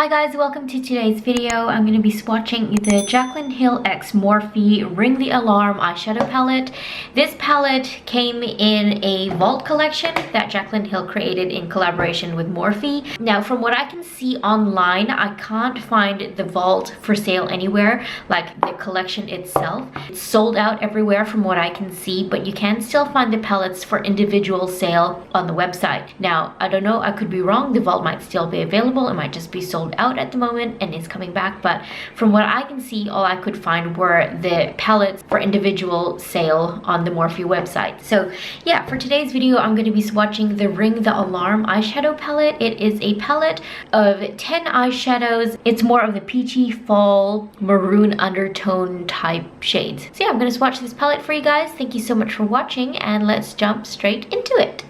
Hi guys, welcome to today's video. I'm going to be swatching the Jaclyn Hill X Morphe Ring the Alarm eyeshadow palette. This palette came in a vault collection that Jaclyn Hill created in collaboration with Morphe. Now, from what I can see online, I can't find the vault for sale anywhere, like the collection itself. It's sold out everywhere from what I can see, but you can still find the palettes for individual sale on the website. Now, I don't know, I could be wrong. The vault might still be available. It might just be sold out at the moment and is coming back, but from what I can see, all I could find were the palettes for individual sale on the Morphe website. So yeah, for today's video, I'm going to be swatching the Ring the Alarm eyeshadow palette. It is a palette of 10 eyeshadows. It's more of the peachy fall maroon undertone type shades. So yeah, I'm going to swatch this palette for you guys. Thank you so much for watching, and let's jump straight into it.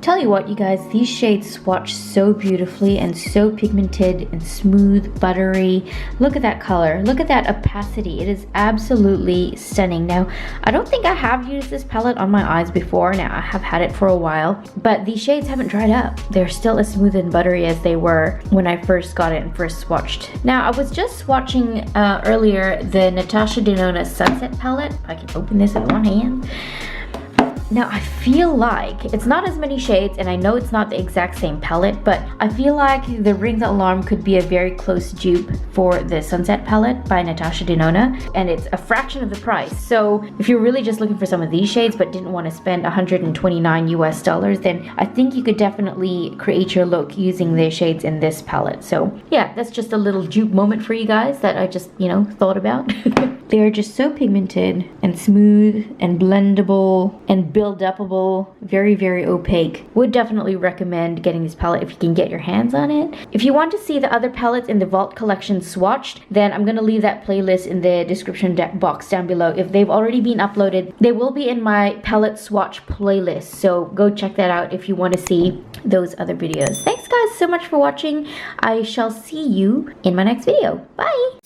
Tell you what, you guys, these shades swatch so beautifully and so pigmented and smooth, buttery. Look at that color. Look at that opacity. It is absolutely stunning. Now, I don't think I have used this palette on my eyes before. Now, I have had it for a while, but these shades haven't dried up. They're still as smooth and buttery as they were when I first got it and first swatched. Now, I was just swatching earlier the Natasha Denona Sunset palette. If I can open this with one hand. Now, I feel like it's not as many shades, and I know it's not the exact same palette, but I feel like the Ring the Alarm could be a very close dupe for the Sunset palette by Natasha Denona, and it's a fraction of the price. So if you're really just looking for some of these shades but didn't want to spend $129 US, then I think you could definitely create your look using the shades in this palette. So yeah, that's just a little dupe moment for you guys that I just, thought about. They're just so pigmented and smooth and blendable and build-upable, very, very opaque. Would definitely recommend getting this palette if you can get your hands on it. If you want to see the other palettes in the Vault collection swatched, then I'm gonna leave that playlist in the description box down below. If they've already been uploaded, they will be in my palette swatch playlist, so go check that out if you want to see those other videos. Thanks guys so much for watching. I shall see you in my next video. Bye!